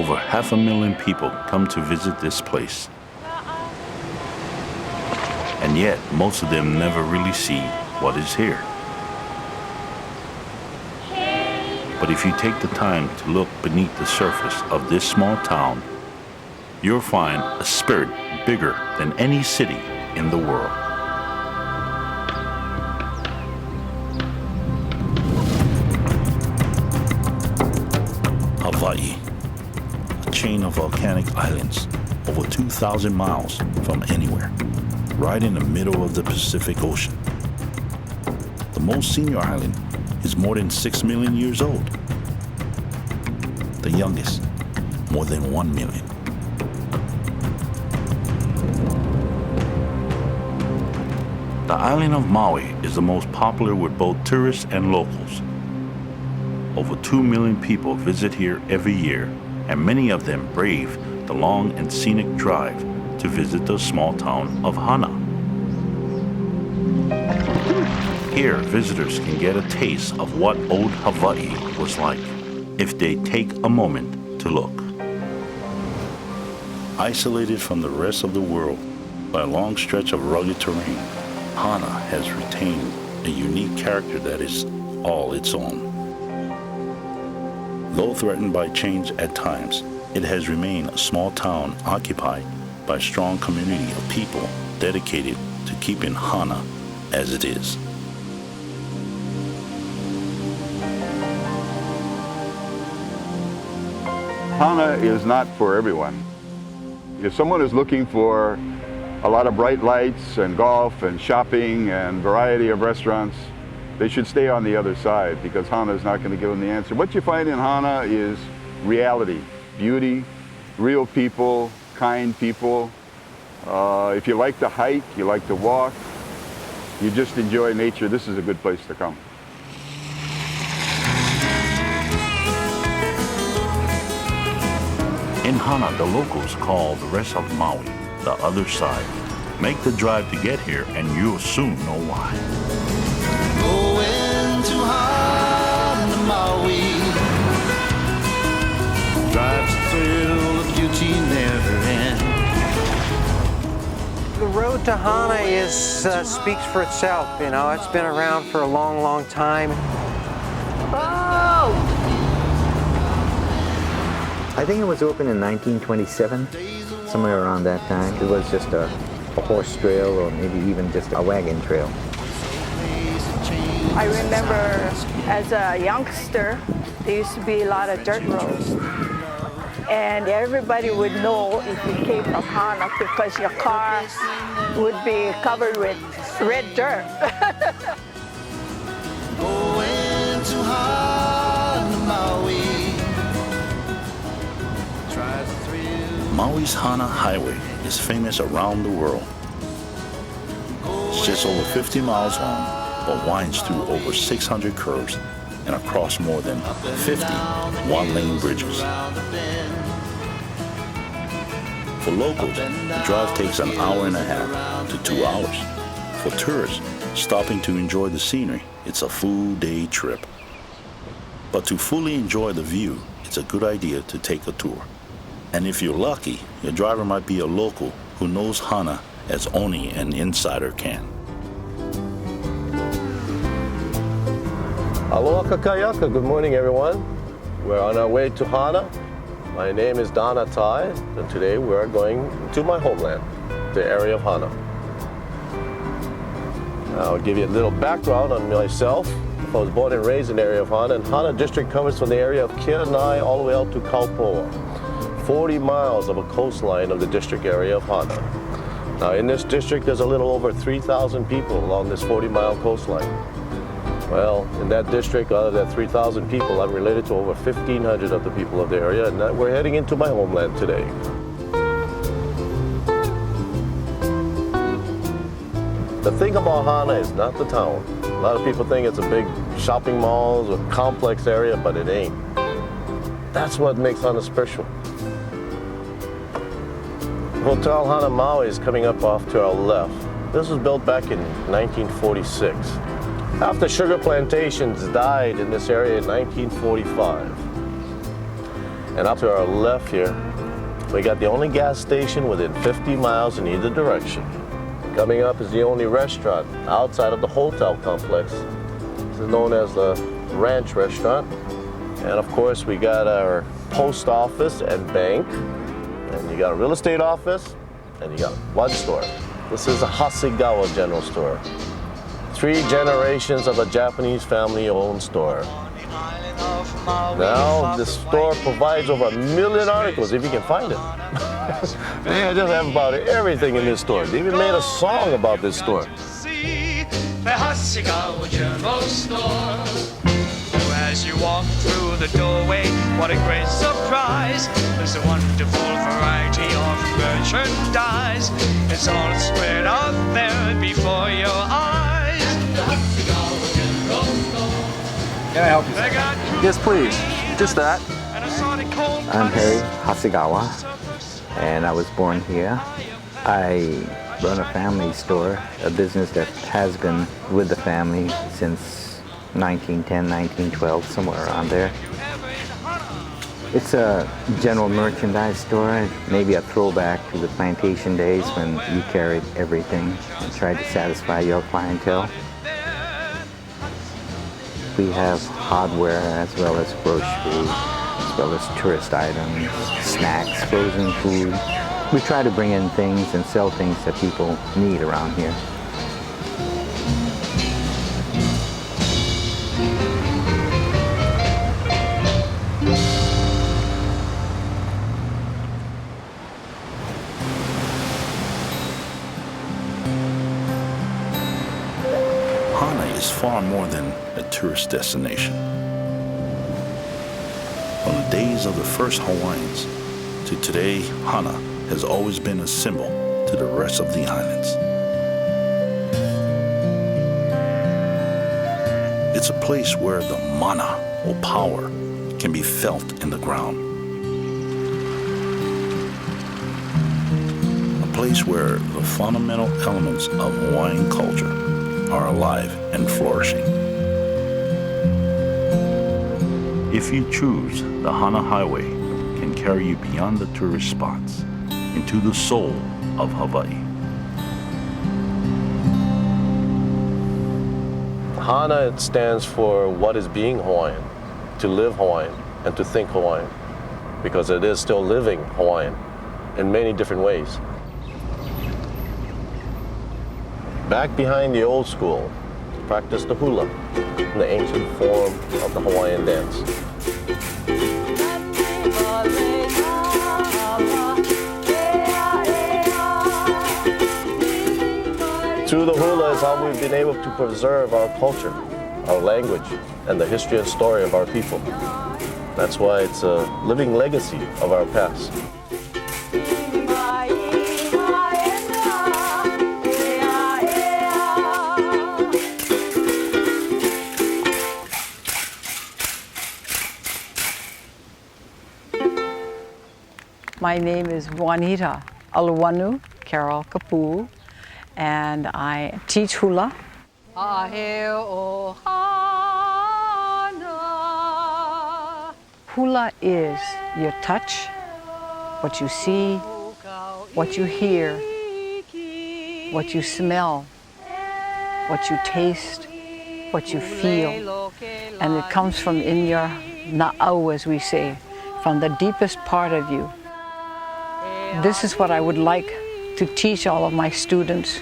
Over 500,000 people come to visit this place. And yet, most of them never really see what is here. But if you take the time to look beneath the surface of this small town, you'll find a spirit bigger than any city in the world. Hawaii, a chain of volcanic islands over 2,000 miles from anywhere, right in the middle of the Pacific Ocean. The most senior island is more than 6 million years old. The youngest, more than 1 million. The island of Maui is the most popular with both tourists and locals. Over 2 million people visit here every year, and many of them brave the long and scenic drive to visit the small town of Hana. Here, visitors can get a taste of what old Hawaii was like if they take a moment to look. Isolated from the rest of the world by a long stretch of rugged terrain, Hana has retained a unique character that is all its own. Though threatened by change at times, it has remained a small town occupied by a strong community of people dedicated to keeping Hana as it is. Hana is not for everyone. If someone is looking for a lot of bright lights and golf and shopping and variety of restaurants, they should stay on the other side, because Hana is not going to give them the answer. What you find in Hana is reality, beauty, real people, kind people. If you like to hike, you like to walk, you just enjoy nature, this is a good place to come. In Hana, the locals call the rest of Maui the other side. Make the drive to get here and you'll soon know why. Going to Hana, Maui. Drive's a thrill of beauty never ends. The road to Hana speaks for itself. You know, it's been around for a long, long time. Oh! I think it was opened in 1927, somewhere around that time. It was just a horse trail, or maybe even just a wagon trail. I remember as a youngster, there used to be a lot of dirt roads. And everybody would know if you came from Hana because your car would be covered with red dirt. Going to Hana, Maui. Maui's Hana Highway is famous around the world. It's just over 50 miles long, but winds through over 600 curves and across more than 50 one-lane bridges. For locals, the drive takes an hour and a half to 2 hours. For tourists stopping to enjoy the scenery, it's a full day trip. But to fully enjoy the view, it's a good idea to take a tour. And if you're lucky, your driver might be a local who knows Hana as only an insider can. Aloha kakayaka, good morning everyone. We're on our way to Hana. My name is Dana Tai, and today we're going to my homeland, the area of Hana. I'll give you a little background on myself. I was born and raised in the area of Hana, and Hana district covers from the area of Kianai all the way out to Kaupoa. 40 miles of a coastline of the district area of Hana. Now in this district there's a little over 3,000 people along this 40-mile coastline. Well, in that district, out of that 3,000 people, I'm related to over 1,500 of the people of the area, and we're heading into my homeland today. The thing about Hana is not the town. A lot of people think it's a big shopping malls or complex area, but it ain't. That's what makes Hana special. Hotel Hana Maui is coming up off to our left. This was built back in 1946. After sugar plantations died in this area in 1945. And up to our left here, we got the only gas station within 50 miles in either direction. Coming up is the only restaurant outside of the hotel complex. This is known as the Ranch Restaurant. And of course, we got our post office and bank. And you got a real estate office, and you got one store. This is a Hasegawa General Store. 3 generations of a Japanese family-owned store. Now, this store provides over 1 million articles, if you can find it. They just have about everything in this store. They even made a song about this store. The Hasegawa General Store. As you walk through the doorway, what a great surprise. There's a wonderful variety of merchandise. It's all spread out there before your eyes. The Hasegawa General Store. Can I help you? Yes, please. Just that. I'm Harry Hasegawa, and I was born here. I run a family store, a business that has been with the family since 1910, 1912, somewhere around there. It's a general merchandise store, maybe a throwback to the plantation days when you carried everything and tried to satisfy your clientele. We have hardware as well as groceries, as well as tourist items, snacks, frozen food. We try to bring in things and sell things that people need around here. Hana is far more than a tourist destination. From the days of the first Hawaiians to today, Hana has always been a symbol to the rest of the islands. It's a place where the mana, or power, can be felt in the ground. A place where the fundamental elements of Hawaiian culture are alive and flourishing. If you choose, the Hana Highway can carry you beyond the tourist spots into the soul of Hawaii. Hana stands for what is being Hawaiian, to live Hawaiian and to think Hawaiian, because it is still living Hawaiian in many different ways. Back behind the old school, practice the hula, the ancient form of the Hawaiian dance. Through the hula is how we've been able to preserve our culture, our language, and the history and story of our people. That's why it's a living legacy of our past. My name is Juanita Aluanu Carol Kapu, and I teach hula. Hula is your touch, what you see, what you hear, what you smell, what you taste, what you feel. And it comes from in your na'au, as we say, from the deepest part of you. This is what I would like to teach all of my students.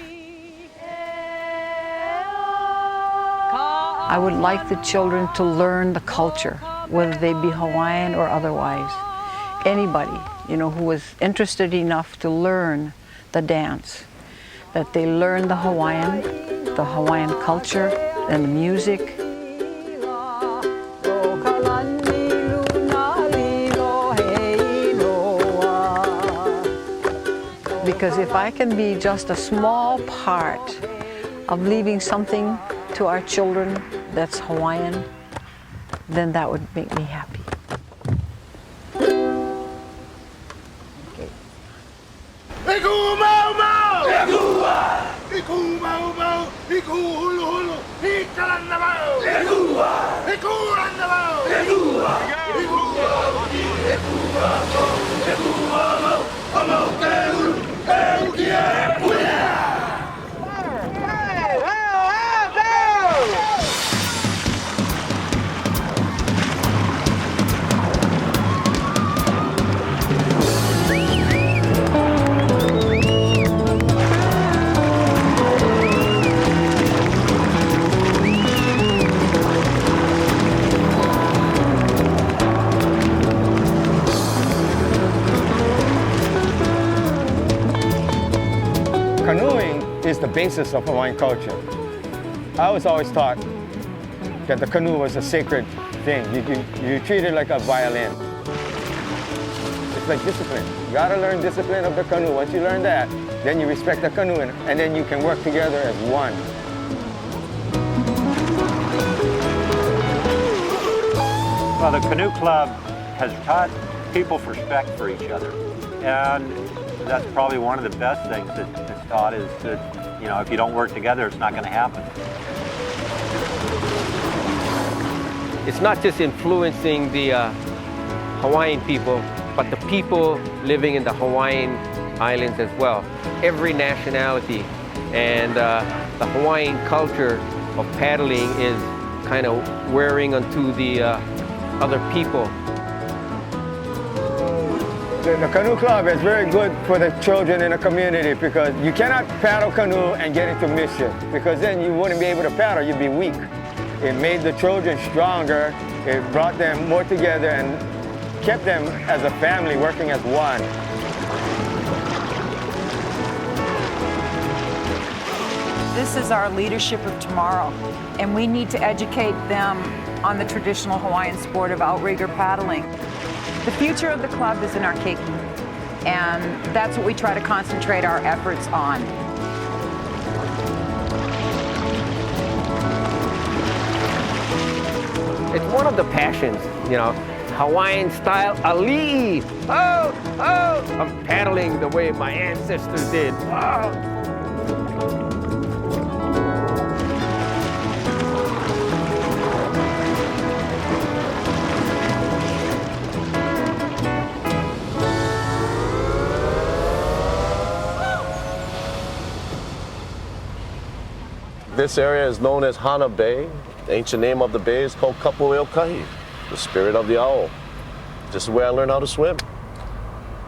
I would like the children to learn the culture, whether they be Hawaiian or otherwise. Anybody, who is interested enough to learn the dance, that they learn the Hawaiian culture and the music. Because if I can be just a small part of leaving something to our children that's Hawaiian, then that would make me happy. Okay. Hulu. Canoeing is the basis of Hawaiian culture. I was always taught that the canoe was a sacred thing. You treat it like a violin. It's like discipline. You gotta learn discipline of the canoe. Once you learn that, then you respect the canoe, and then you can work together as one. Well, the Canoe Club has taught people respect for each other. And that's probably one of the best things that it's taught is that, you know, if you don't work together, it's not going to happen. It's not just influencing the Hawaiian people, but the people living in the Hawaiian Islands as well. Every nationality and the Hawaiian culture of paddling is kind of wearing onto the other people. The Canoe Club is very good for the children in the community because you cannot paddle canoe and get into mischief because then you wouldn't be able to paddle, you'd be weak. It made the children stronger, it brought them more together and kept them as a family working as one. This is our leadership of tomorrow, and we need to educate them on the traditional Hawaiian sport of outrigger paddling. The future of the club is in our keiki, and that's what we try to concentrate our efforts on. It's one of the passions, you know, Hawaiian style ali'i. Oh, oh, I'm paddling the way my ancestors did. Oh. This area is known as Hana Bay. The ancient name of the bay is called Kapueokahi, the spirit of the owl. This is where I learned how to swim.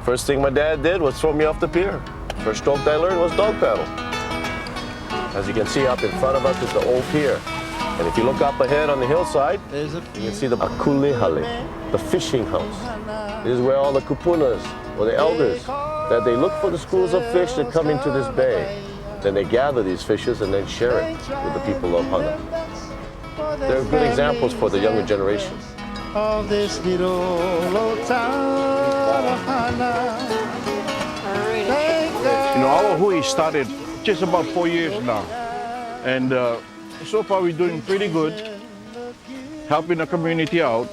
First thing my dad did was throw me off the pier. First stroke I learned was dog paddle. As you can see up in front of us is the old pier. And if you look up ahead on the hillside, you can see the akulehale, the fishing house. This is where all the kupunas, or the elders, that they look for the schools of fish that come into this bay. Then they gather these fishes and then share it with the people of Hana. They're good examples for the younger generation. Of this little old town of Hana. You know, our hui started just about 4 years now. And so far we're doing pretty good, helping the community out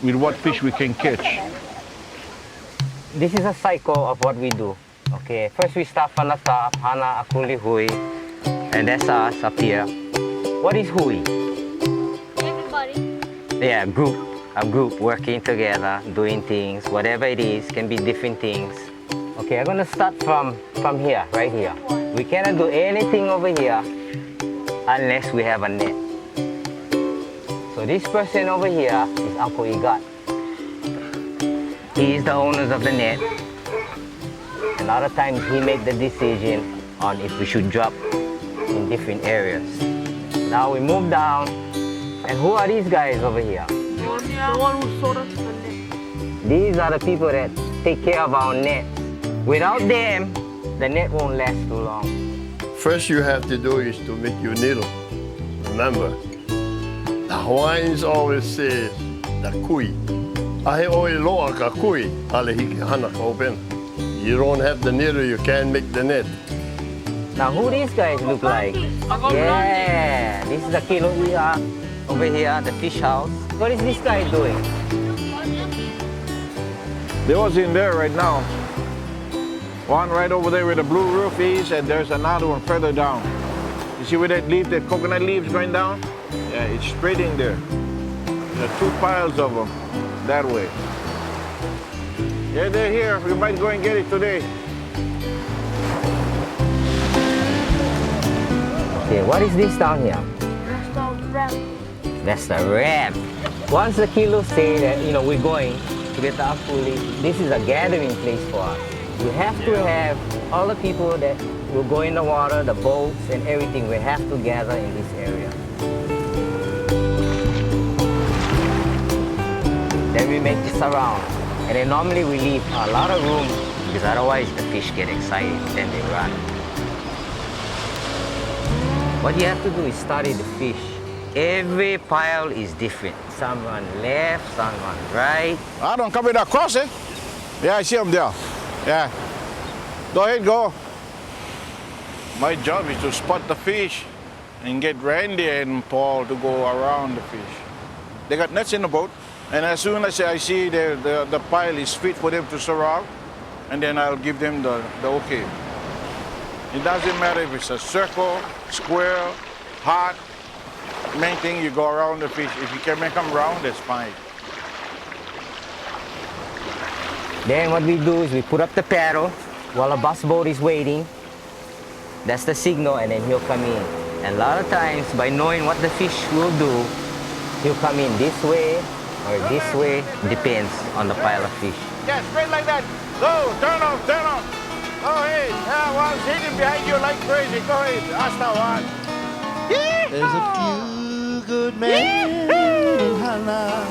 with what fish we can catch. This is a cycle of what we do. Okay, first we start from the top, Hana, Akuli, Hui, and that's us up here. What is Hui? Everybody. Yeah, a group working together, doing things, whatever it is, can be different things. Okay, I'm gonna start from here, right here. We cannot do anything over here unless we have a net. So this person over here is Uncle Igat. He is the owner of the net. A lot of times he makes the decision on if we should drop in different areas. Now we move down, and who are these guys over here? The one who sold us the net. These are the people that take care of our net. Without them, the net won't last too long. First you have to do is to make your needle. Remember, the Hawaiians always say the kui. Ahe oi loa ka kui, ale hiki hana ka opena. You don't have the needle, you can't make the net. Now who these guys look like? Yeah, this is the kiloia over here, the fish house. What is this guy doing? There was in there right now. One right over there where the blue roof is, and there's another one further down. You see where that leaf, that coconut leaves going down? Yeah, it's spreading there. There are 2 piles of them that way. Yeah, they're here. We might go and get it today. Okay, what is this down here? That's the wrap. Once the kilos say that, we're going to get the apuli, this is a gathering place for us. We have to have all the people that will go in the water, the boats and everything, we have to gather in this area. Then we make this around. And then normally we leave a lot of room because otherwise the fish get excited, then they run. What you have to do is study the fish. Every pile is different. Some run left, some run right. I don't come with that cross, eh? Yeah, I see them there. Yeah. Go ahead, go. My job is to spot the fish and get Randy and Paul to go around the fish. They got nets in the boat, and as soon as I see the pile is fit for them to surround, and then I'll give them the okay. It doesn't matter if it's a circle, square, heart. Main thing, you go around the fish. If you can make them round, that's fine. Then what we do is we put up the paddle while a bus boat is waiting. That's the signal, and then he'll come in. And a lot of times, by knowing what the fish will do, he'll come in this way or this way. Depends on the pile of fish. Yeah, straight like that. Go, turn off, turn off. Go ahead. Yeah, one's hitting behind you like crazy. Go ahead. Hasta one. There's a few good men in Hana.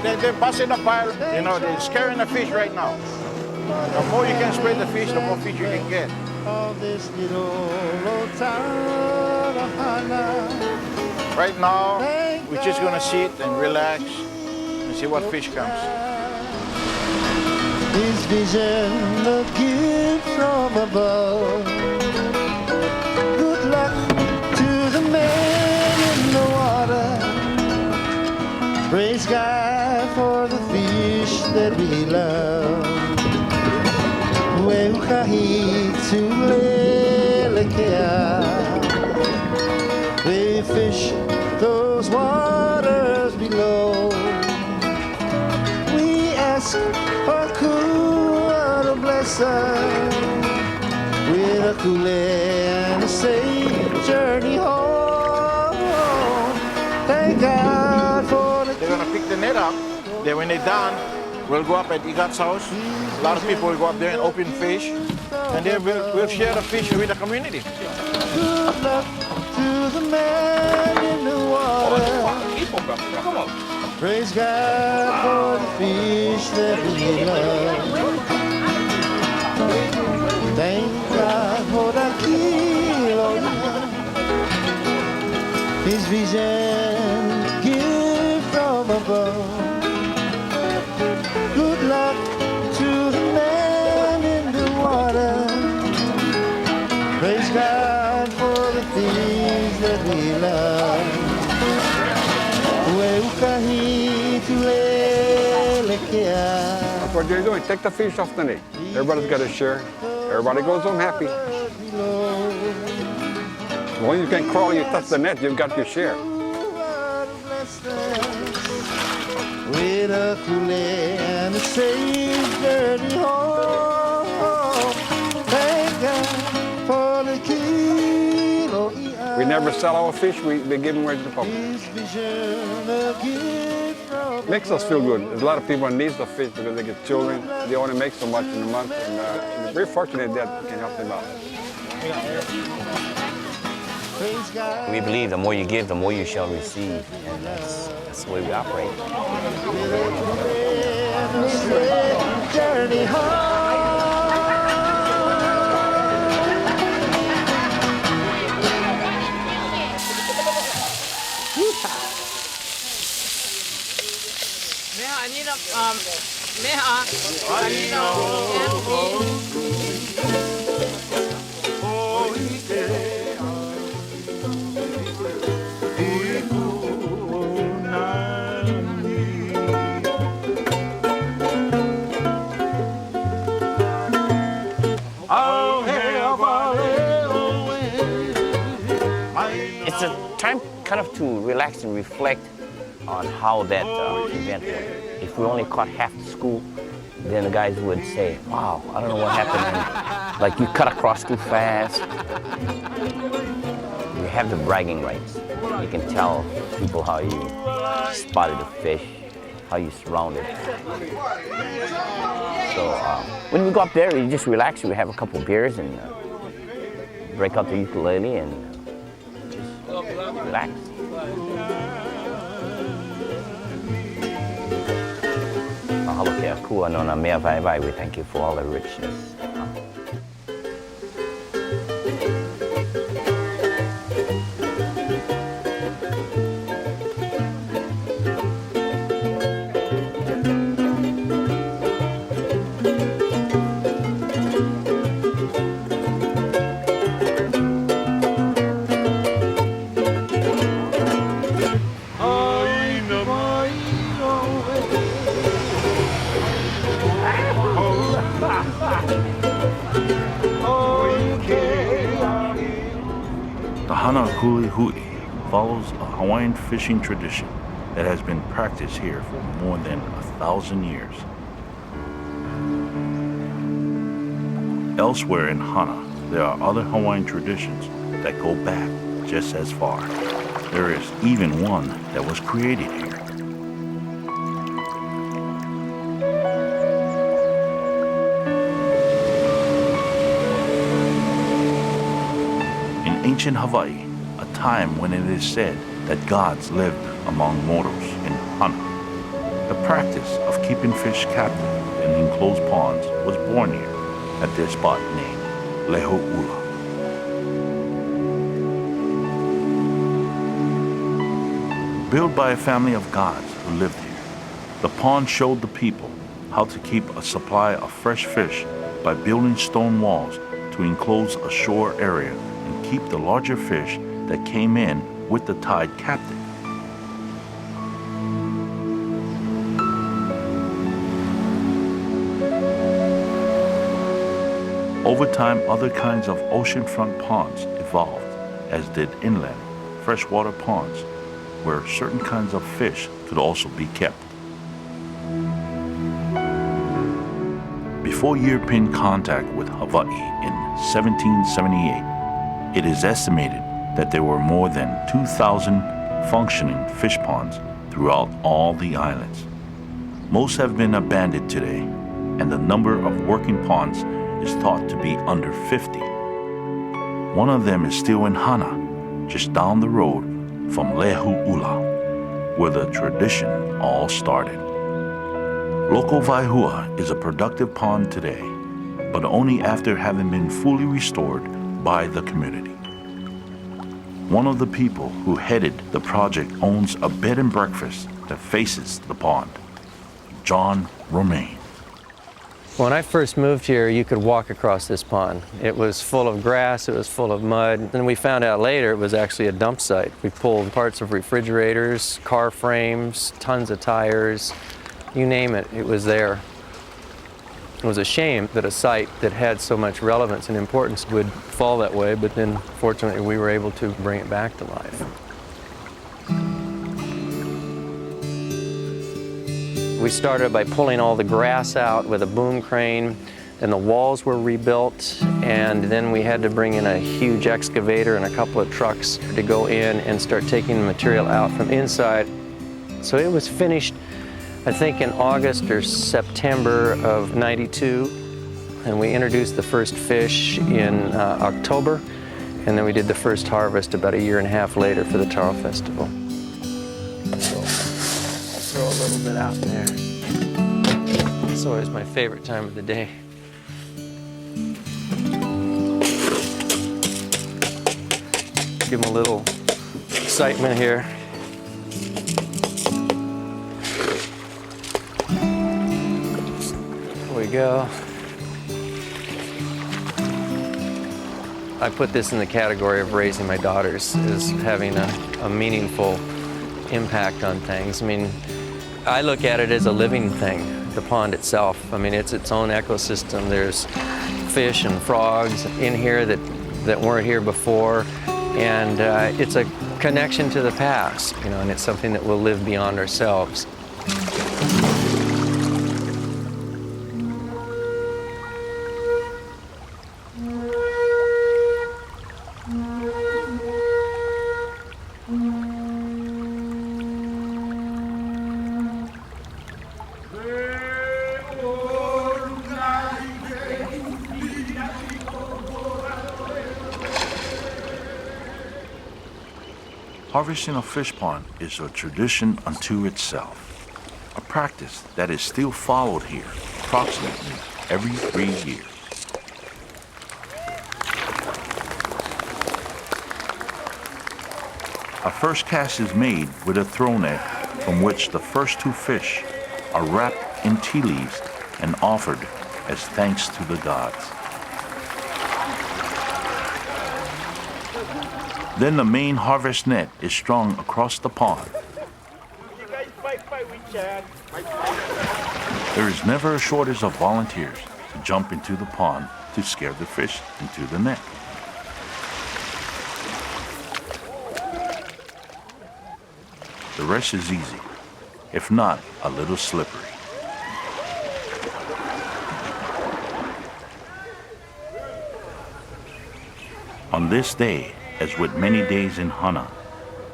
They're busting the pile. They're scaring the fish right now. The more you can spread the fish, the more fish you can get. Right now, we're just gonna sit and relax and see what fish comes. His vision, a gift from above. Good luck to the man in the water. Praise God for the fish that we love. We fish those waters below. We ask for Kua to bless us with a kule and a safe journey home. Thank God for the. They're gonna pick the net up. Then when they're done, we'll go up at Igat's house. A lot of people will go up there and open fish, and then we'll share the fish with the community. Good luck to the man in the water. Praise God for the fish that we love. Thank God for the kilo. His vision gift from above. Good luck to the man in the water. Praise God for the things that we love. That's what you're doing. Take the fish off the net. Everybody's got to share. Everybody goes home happy. When you can crawl, you touch the net, you've got your share. With a kule and a safe journey home. Thank God for the kilo. We never sell our fish, they give them away to the public. Makes us feel good. There's a lot of people who need the fish because they get children. They only make so much in a month, and we're very fortunate that we can help them out. We believe the more you give, the more you shall receive, and that's the way we operate. Journey home. I need a I need It's a time kind of to relax and reflect on how that event went. If we only caught half the school, then the guys would say, wow, I don't know what happened. And, like, you cut across too fast. You have the bragging rights. You can tell people how you spotted a fish, how you surrounded. So when we go up there, we just relax. We have a couple beers and break out the ukulele and just relax. Mahalo kua nona mea vai vai. We thank you for all the richness. The Hana Highway follows a Hawaiian fishing tradition that has been practiced here for more than 1,000 years. Elsewhere in Hana, there are other Hawaiian traditions that go back just as far. There is even one that was created here. In ancient Hawaii, a time when it is said that gods lived among mortals in Hana, the practice of keeping fish captive in enclosed ponds was born here at this spot named Leho'ula. Built by a family of gods who lived here, the pond showed the people how to keep a supply of fresh fish by building stone walls to enclose a shore area and keep the larger fish that came in with the tide captive. Over time, other kinds of oceanfront ponds evolved, as did inland freshwater ponds, where certain kinds of fish could also be kept. Before European contact with Hawaii in 1778, it is estimated that there were more than 2,000 functioning fish ponds throughout all the islands. Most have been abandoned today, and the number of working ponds is thought to be under 50. One of them is still in Hana, just down the road from Leho'ula, where the tradition all started. Loko Vaihua is a productive pond today, but only after having been fully restored by the community. One of the people who headed the project owns a bed and breakfast that faces the pond, John Romaine. When I first moved here, you could walk across this pond. It was full of grass, it was full of mud, and we found out later it was actually a dump site. We pulled parts of refrigerators, car frames, tons of tires, you name it, it was there. It was a shame that a site that had so much relevance and importance would fall that way, but then fortunately we were able to bring it back to life. We started by pulling all the grass out with a boom crane, and the walls were rebuilt, and then we had to bring in a huge excavator and a couple of trucks to go in and start taking the material out from inside. So it was finished, I think, in August or September of '92, and we introduced the first fish in October, and then we did the first harvest about 1.5 years later for the Taro Festival. So, throw a little bit out there. It's always my favorite time of the day. Give them a little excitement here. There we go. I put this in the category of raising my daughters, as having a meaningful impact on things. I mean, I look at it as a living thing, the pond itself. I mean, it's its own ecosystem. There's fish and frogs in here that weren't here before, and it's a connection to the past, you know, and it's something that will live beyond ourselves. Harvesting a fish pond is a tradition unto itself, a practice that is still followed here approximately every 3 years. A first cast is made with a throw net from which the first 2 fish are wrapped in tea leaves and offered as thanks to the gods. Then the main harvest net is strung across the pond. There is never a shortage of volunteers to jump into the pond to scare the fish into the net. The rest is easy, if not a little slippery. On this day, as with many days in Hana,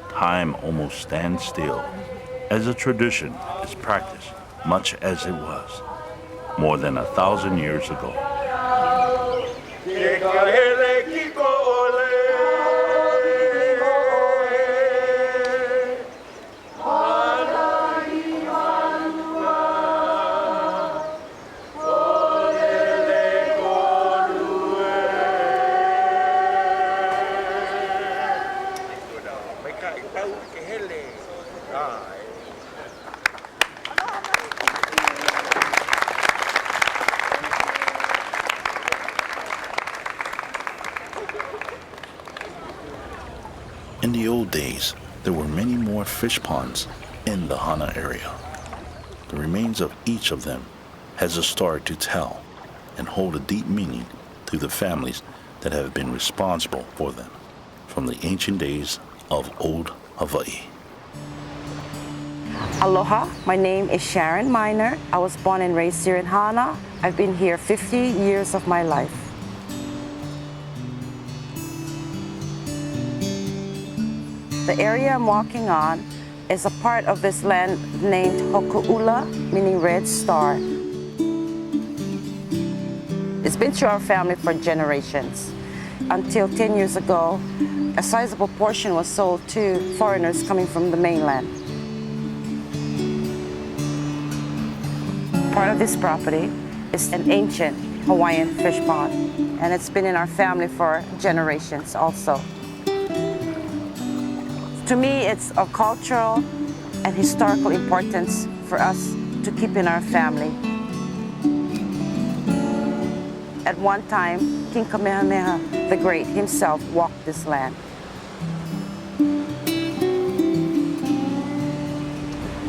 time almost stands still, as a tradition is practiced much as it was more than 1,000 years ago. In the old days, there were many more fish ponds in the Hana area. The remains of each of them has a story to tell and hold a deep meaning to the families that have been responsible for them from the ancient days of old Hawaii. Aloha, my name is Sharon Miner. I was born and raised here in Hana. I've been here 50 years of my life. The area I'm walking on is a part of this land named Hoku'ula, meaning red star. It's been through our family for generations. Until 10 years ago, a sizable portion was sold to foreigners coming from the mainland. Part of this property is an ancient Hawaiian fish pond, and it's been in our family for generations also. To me, it's of cultural and historical importance for us to keep in our family. At one time, King Kamehameha the Great himself walked this land.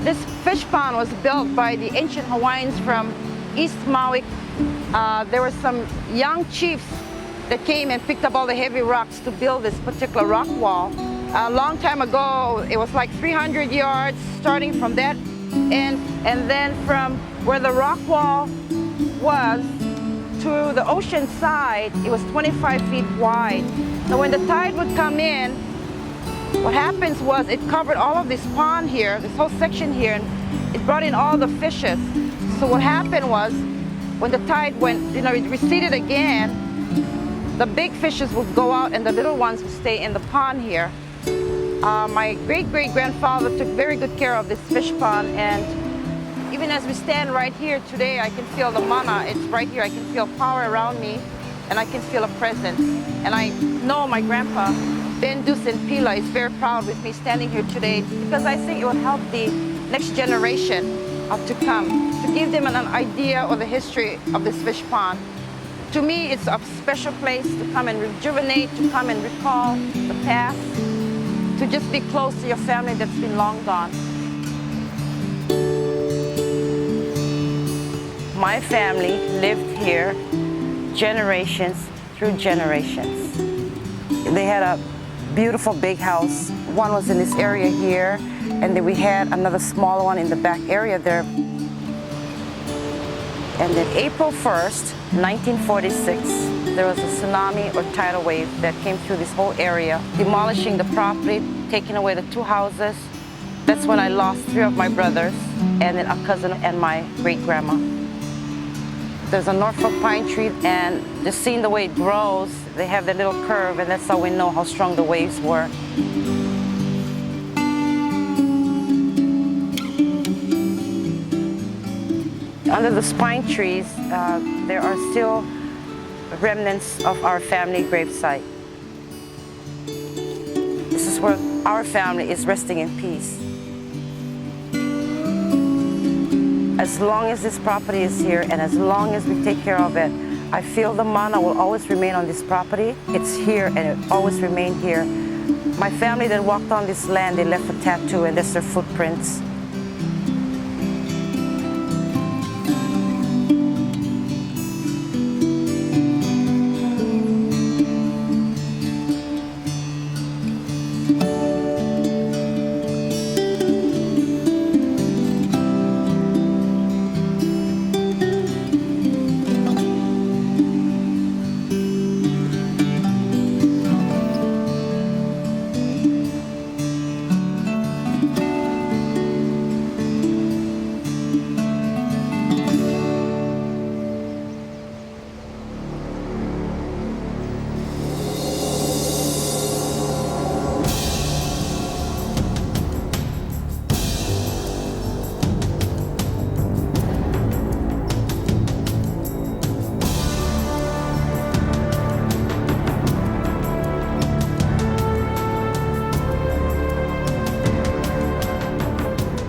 This fish pond was built by the ancient Hawaiians from East Maui. There were some young chiefs that came and picked up all the heavy rocks to build this particular rock wall. A long time ago, it was like 300 yards, starting from that end, and then from where the rock wall was to the ocean side, it was 25 feet wide. So when the tide would come in, what happens was it covered all of this pond here, this whole section here, and it brought in all the fishes. So what happened was, when the tide went, it receded again, the big fishes would go out and the little ones would stay in the pond here. My great-great-grandfather took very good care of this fish pond, and even as we stand right here today, I can feel the mana. It's right here. I can feel power around me, and I can feel a presence. And I know my grandpa, Ben Dusin Pila, is very proud with me standing here today, because I think it will help the next generation to come, to give them an idea of the history of this fish pond. To me, it's a special place to come and rejuvenate, to come and recall the past, to just be close to your family that's been long gone. My family lived here generations through generations. They had a beautiful big house One was in this area here, and then we had another small one in the back area there. And then April 1st, 1946, there was a tsunami or tidal wave that came through this whole area, demolishing the property, taking away the 2 houses. That's when I lost 3 of my brothers, and then a cousin and my great-grandma. There's a Norfolk pine tree, and just seeing the way it grows, they have that little curve, and that's how we know how strong the waves were. Under the pine trees, there are still remnants of our family gravesite. This is where our family is resting in peace. As long as this property is here and as long as we take care of it, I feel the mana will always remain on this property. It's here and it always remained here. My family that walked on this land, they left a tattoo and that's their footprints.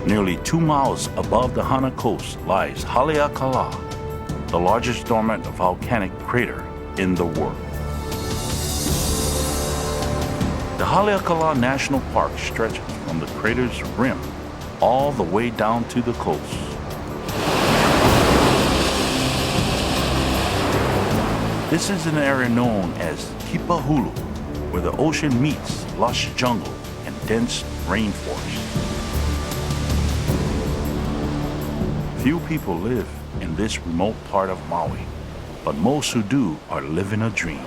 Nearly 2 miles above the Hana coast lies Haleakala, the largest dormant volcanic crater in the world. The Haleakala National Park stretches from the crater's rim all the way down to the coast. This is an area known as Kipahulu, where the ocean meets lush jungle and dense rainforest. Few people live in this remote part of Maui, but most who do are living a dream.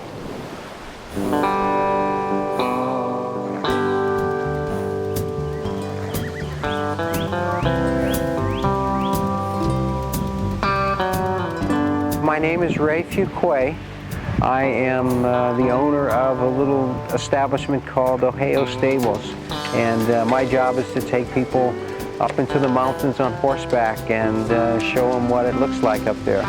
My name is Ray Fuquay. I am the owner of a little establishment called Ohio Stables, and my job is to take people up into the mountains on horseback and show them what it looks like up there.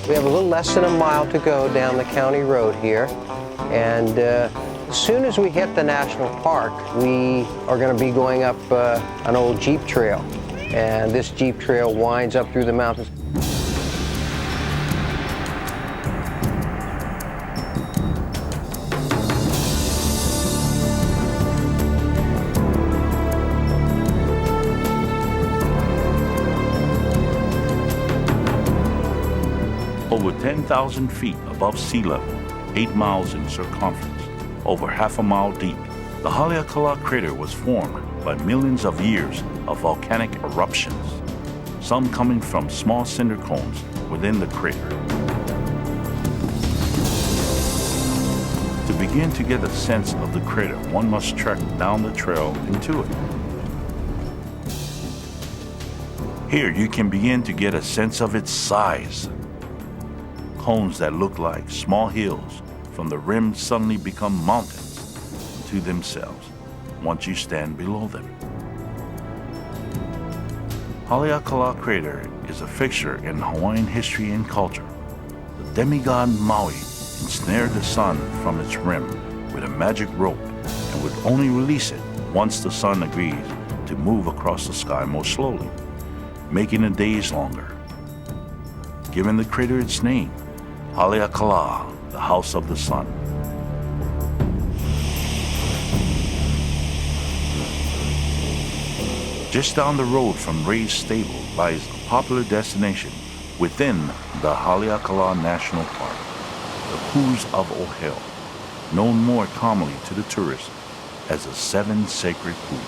We have a little less than a mile to go down the county road here, and as soon as we hit the national park, we are going to be going up an old Jeep trail, and this Jeep trail winds up through the mountains. Over 10,000 feet above sea level, 8 miles in circumference, over half a mile deep, the Haleakala crater was formed by millions of years of volcanic eruptions, some coming from small cinder cones within the crater. To begin to get a sense of the crater, one must trek down the trail into it. Here you can begin to get a sense of its size. Cones that look like small hills from the rim suddenly become mountains to themselves once you stand below them. Haleakala crater is a fixture in Hawaiian history and culture. The demigod Maui ensnared the sun from its rim with a magic rope and would only release it once the sun agrees to move across the sky more slowly, making the days longer. Giving the crater its name, Haleakala, the house of the sun. Just down the road from Ray's stable lies a popular destination Within the Haleakala National Park, the Pools of Ohio, known more commonly to the tourists as the 7 sacred pools.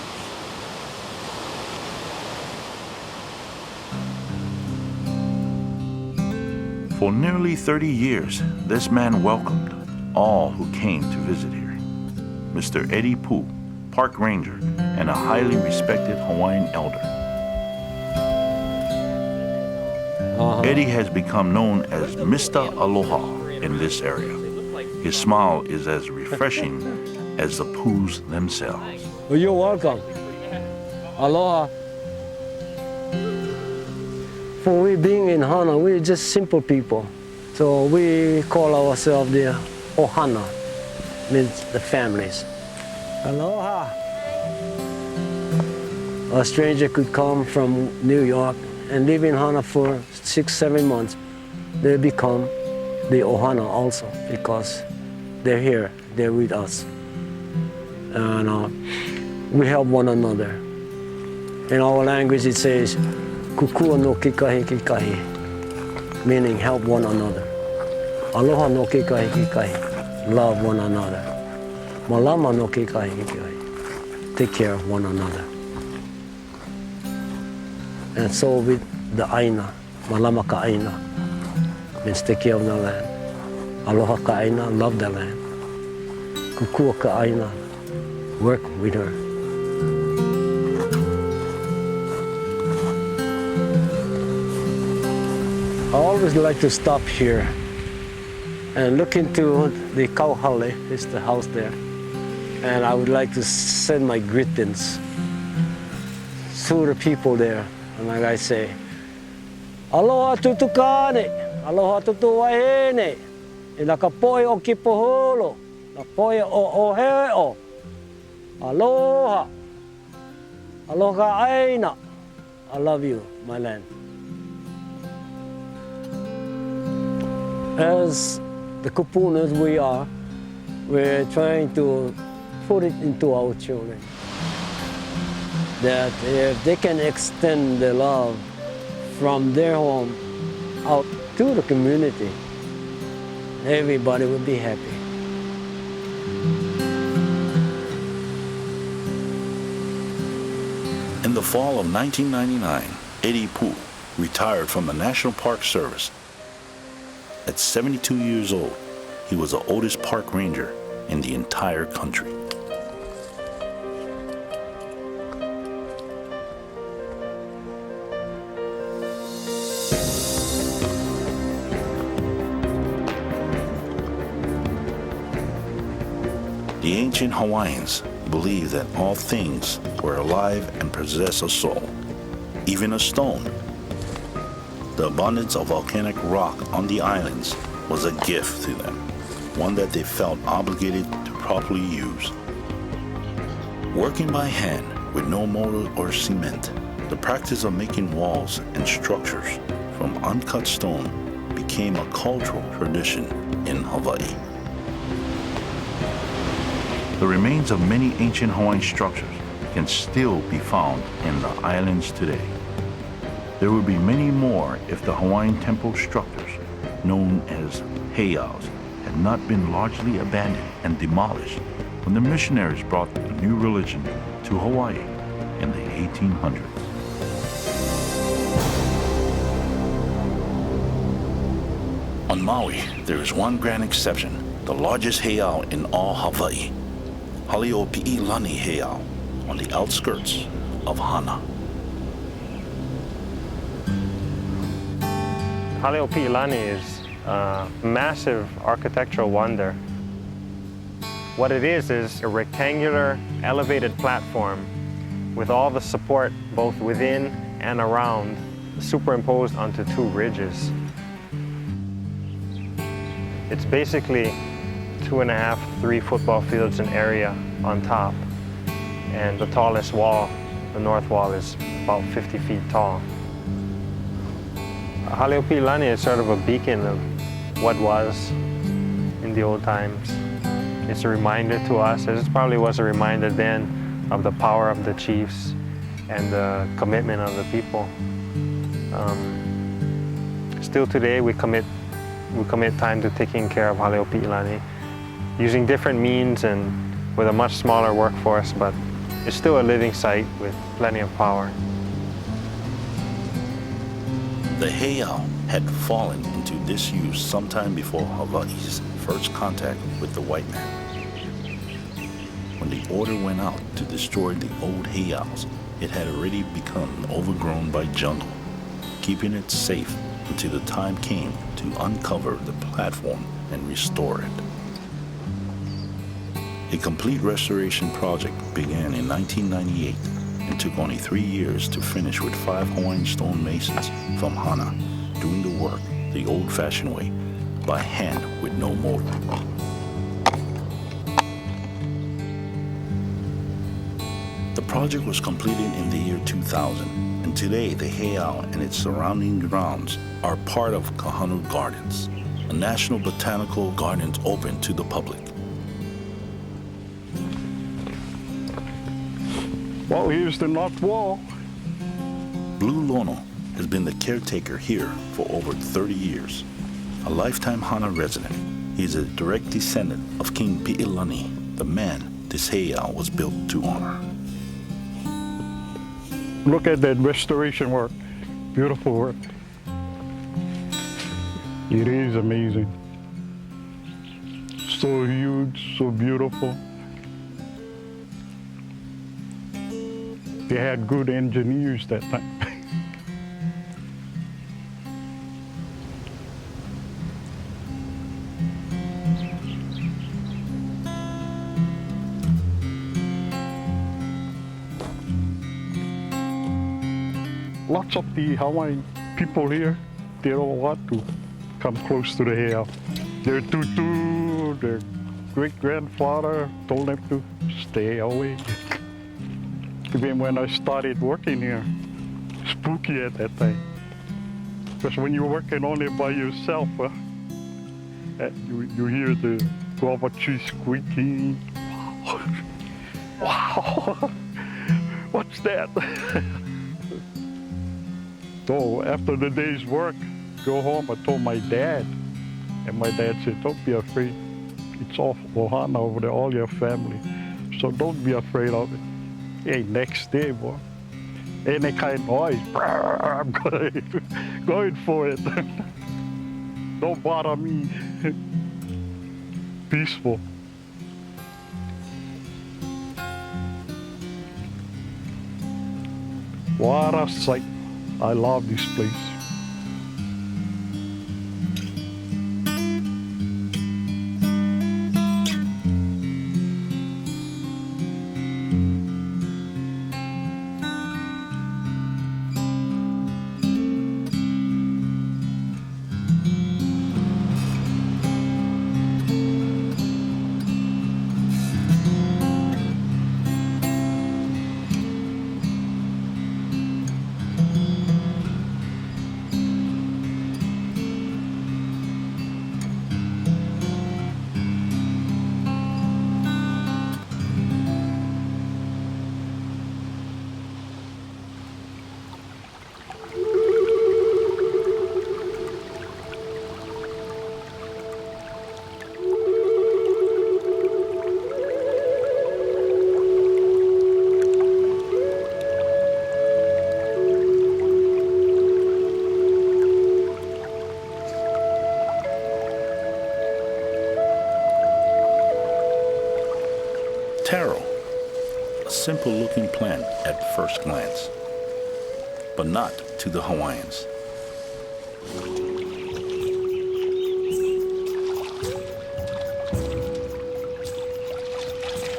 For nearly 30 years, this man welcomed all who came to visit here. Mr. Eddie Pooh, park ranger and a highly respected Hawaiian elder. Eddie has become known as Mr. Aloha in this area. His smile is as refreshing as the Poohs themselves. Well, you're welcome. Aloha. For we being in Hana, we're just simple people. So we call ourselves the Ohana, means the families. Aloha. A stranger could come from New York and live in Hana for 6-7 months. They become the Ohana also because they're here, they're with us. And we help one another. In our language it says, Kukua no kikahi kikahi, meaning help one another. Aloha no kikahi kikahi, love one another. Malama no kikahi kikahi, take care of one another. And so with the aina, malama ka aina, means take care of the land. Aloha ka aina, love the land. Kukua ka aina, work with her. I always like to stop here and look into the kauhale, it's the house there. And I would like to send my greetings to the people there. And like I say, aloha tutukane, aloha tutuwahene, ina ka poi o kipoholo, na poi o oheo, aloha, aloha aina, I love you, my land. As the kupunas we're trying to put it into our children. That if they can extend the love from their home out to the community, everybody will be happy. In the fall of 1999, Eddie Pooh retired from the National Park Service. At 72 years old, he was the oldest park ranger in the entire country. The ancient Hawaiians believed that all things were alive and possessed a soul, even a stone. The abundance of volcanic rock on the islands was a gift to them, one that they felt obligated to properly use. Working by hand with no mortar or cement, the practice of making walls and structures from uncut stone became a cultural tradition in Hawaii. The remains of many ancient Hawaiian structures can still be found in the islands today. There would be many more if the Hawaiian temple structures, known as heiaus, had not been largely abandoned and demolished when the missionaries brought the new religion to Hawaii in the 1800s. On Maui, there is one grand exception, the largest heiau in all Hawaii, Haleopi'ilani Heiau, on the outskirts of Hana. Haleopi'ilani is a massive architectural wonder. What it is a rectangular elevated platform with all the support both within and around superimposed onto 2 ridges. It's basically 2.5, 3 football fields in area on top. And the tallest wall, the north wall, is about 50 feet tall. Haleopi'ilani is sort of a beacon of what was in the old times. It's a reminder to us, as it probably was a reminder then, of the power of the chiefs and the commitment of the people. Still today, we commit time to taking care of Haleopi'ilani, using different means and with a much smaller workforce, but it's still a living site with plenty of power. The heiau had fallen into disuse sometime before Hawaii's first contact with the white man. When the order went out to destroy the old heiaus, it had already become overgrown by jungle, keeping it safe until the time came to uncover the platform and restore it. A complete restoration project began in 1998 and took only 3 years to finish, with 5 Hawaiian stone masons from Hana doing the work the old-fashioned way, by hand with no motor. The project was completed in the year 2000, and today the heiau and its surrounding grounds are part of Kahanu Gardens, a national botanical garden open to the public. Well, here's the north wall. Blue Lono has been the caretaker here for over 30 years. A lifetime Hana resident, he is a direct descendant of King Pi'ilani, the man this heiau was built to honor. Look at that restoration work. Beautiful work. It is amazing. So huge, so beautiful. They had good engineers that time. Lots of the Hawaiian people here, they don't want to come close to the heiau. Their tutu, their great-grandfather told them to stay away. Even when I started working here, spooky at that time. Because when you're working only by yourself, you hear the guava tree squeaking. Wow, what's that? So after the day's work, go home, I told my dad. And my dad said, don't be afraid. It's all Ohana over there, all your family. So don't be afraid of it. Hey, next day, boy, any kind of noise, I'm going for it. Don't bother me. Peaceful. What a sight. I love this place. Taro, a simple-looking plant at first glance, but not to the Hawaiians.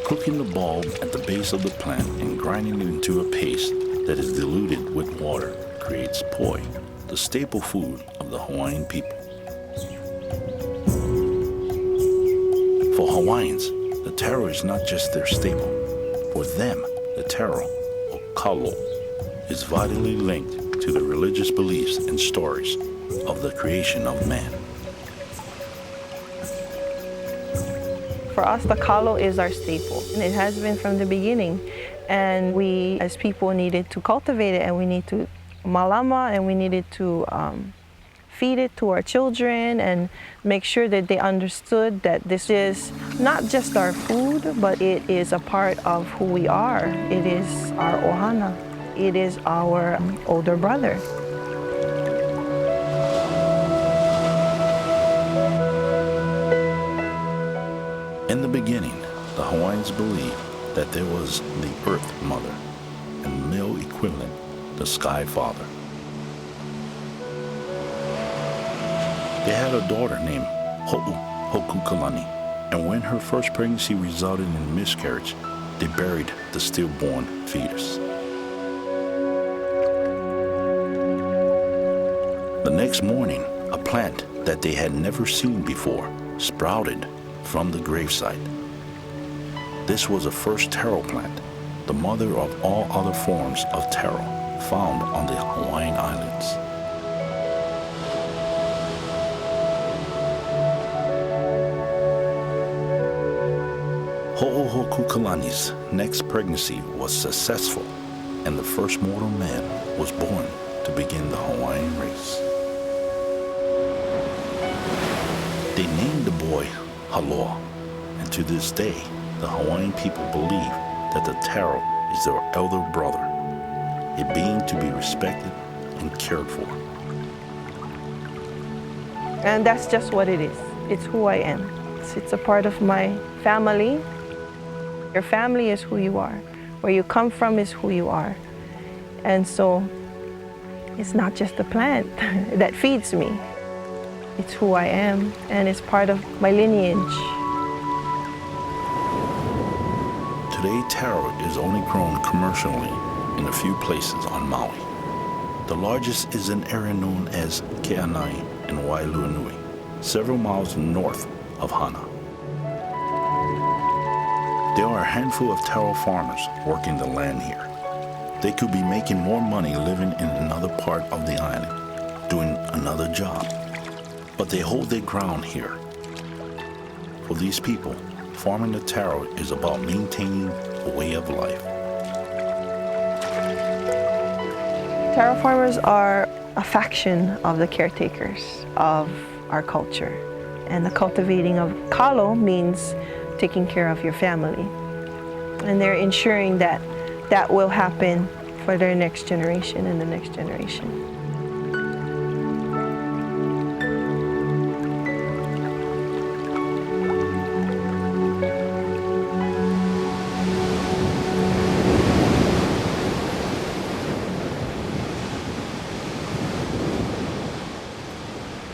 Cooking the bulb at the base of the plant and grinding it into a paste that is diluted with water creates poi, the staple food of the Hawaiian people. For Hawaiians, the taro is not just their staple. For them, the taro, or kalo, is vitally linked to the religious beliefs and stories of the creation of man. For us, the kalo is our staple, and it has been from the beginning. And we, as people, needed to cultivate it, and we need to malama, and we needed to feed it to our children and make sure that they understood that this is not just our food, but it is a part of who we are. It is our ohana. It is our older brother. In the beginning, the Hawaiians believed that there was the Earth Mother and male equivalent, the Sky Father. They had a daughter named Ho'uhokukalani, and when her first pregnancy resulted in miscarriage, they buried the stillborn fetus. The next morning, a plant that they had never seen before sprouted from the gravesite. This was the first taro plant, the mother of all other forms of taro found on the Hawaiian Islands. Ho'ohokukalani's next pregnancy was successful, and the first mortal man was born to begin the Hawaiian race. They named the boy Haloa, and to this day, the Hawaiian people believe that the taro is their elder brother, a being to be respected and cared for. And that's just what it is. It's who I am. It's a part of my family. Your family is who you are. Where you come from is who you are. And so it's not just a plant that feeds me. It's who I am, and it's part of my lineage. Today, taro is only grown commercially in a few places on Maui. The largest is an area known as Ke'anai in Wailuanui, several miles north of Hana. There are a handful of taro farmers working the land here. They could be making more money living in another part of the island, doing another job. But they hold their ground here. For these people, farming the taro is about maintaining a way of life. Taro farmers are a faction of the caretakers of our culture. And the cultivating of kalo means taking care of your family. And they're ensuring that that will happen for their next generation and the next generation.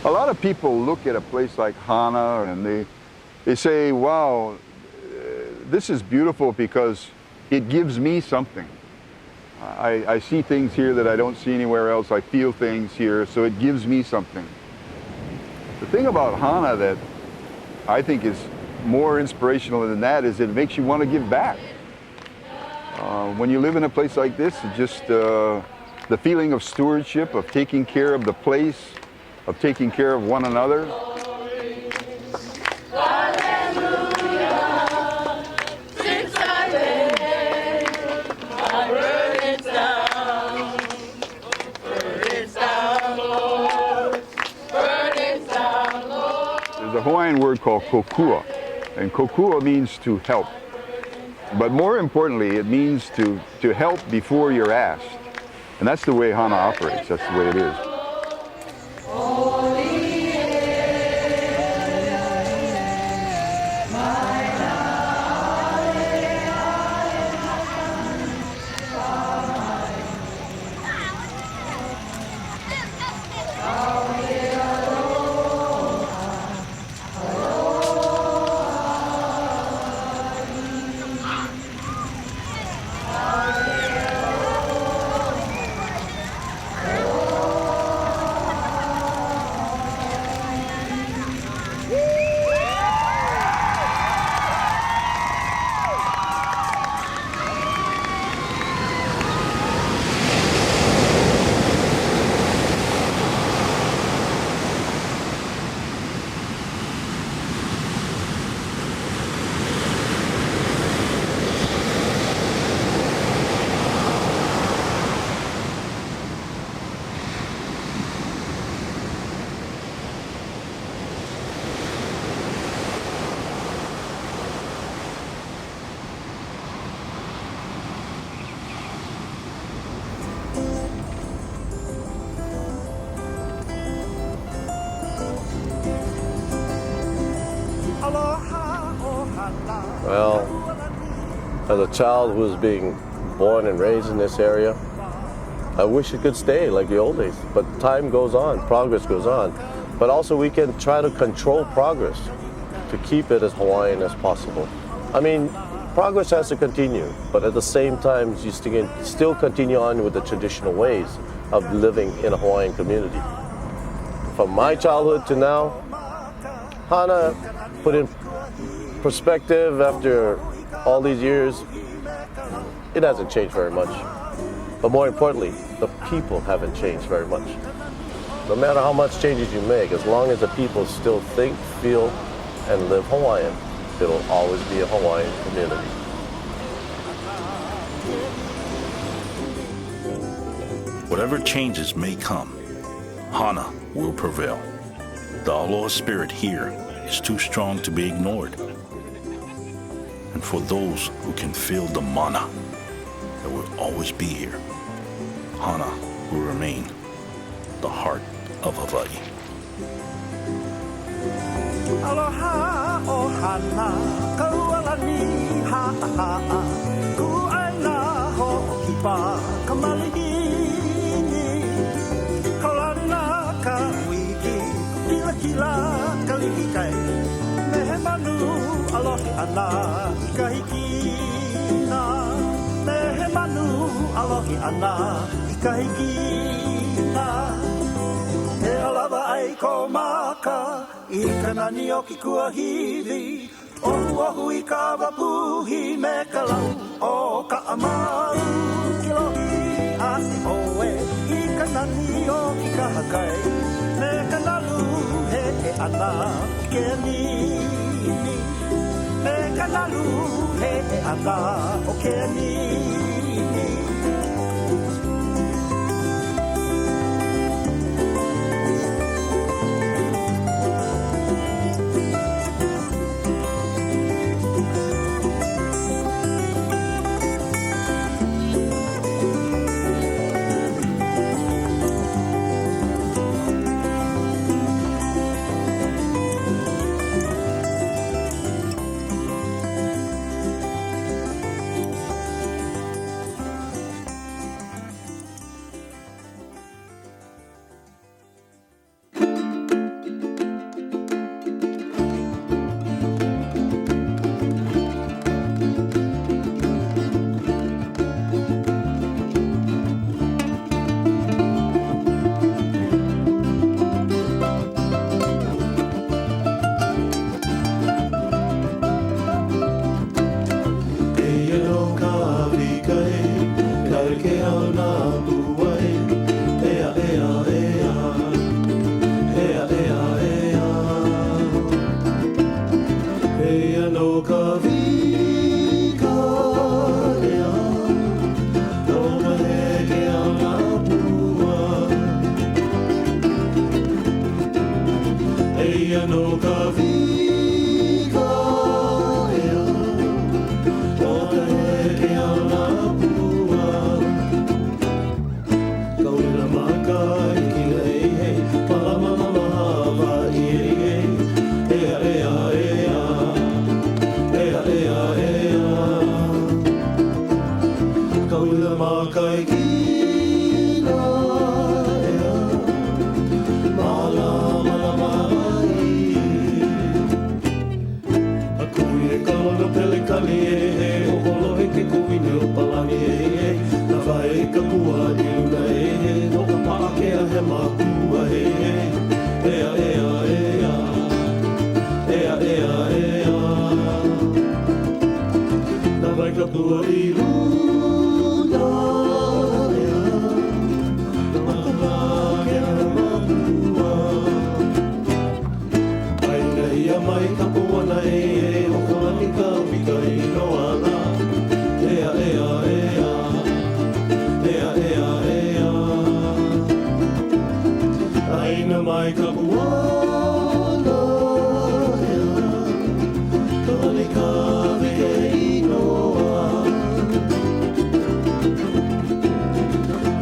A lot of people look at a place like Hana and they say, wow, this is beautiful because it gives me something. I see things here that I don't see anywhere else. I feel things here, so it gives me something. The thing about Hana that I think is more inspirational than that is it makes you want to give back. When you live in a place like this, it's just the feeling of stewardship, of taking care of the place, of taking care of one another. There's a Hawaiian word called kokua, and kokua means to help. But more importantly, it means to help before you're asked. And that's the way Hana operates, that's the way it is. Well, as a child who was being born and raised in this area, I wish it could stay like the old days. But time goes on, progress goes on. But also we can try to control progress to keep it as Hawaiian as possible. I mean, progress has to continue, but at the same time, you still continue on with the traditional ways of living in a Hawaiian community. From my childhood to now, Hana put in perspective after all these years, it hasn't changed very much. But more importantly, the people haven't changed very much. No matter how much changes you make, as long as the people still think, feel, and live Hawaiian, it'll always be a Hawaiian community. Whatever changes may come, Hana will prevail. The aloha spirit here is too strong to be ignored. And for those who can feel the mana that will always be here, Hana will remain the heart of Hawaii. Aloha ohana kaualani ha'a ku'aina ho'ipa kamalihini kalana ka wiki kila kila kalihikai mehe manu alohi ana ikahikina mehe manu alohi ana ikahikina e alava ai ko maka I kanani o ki kua hili Ohu ohu I ka wapuhi me ka lau o ka amaru Ki lohi a si oe I kanani o ki ka hakai Me ka nalu he e ana ke nini Me ka nalu he e ana o ke nini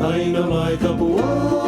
Aina mai ka puana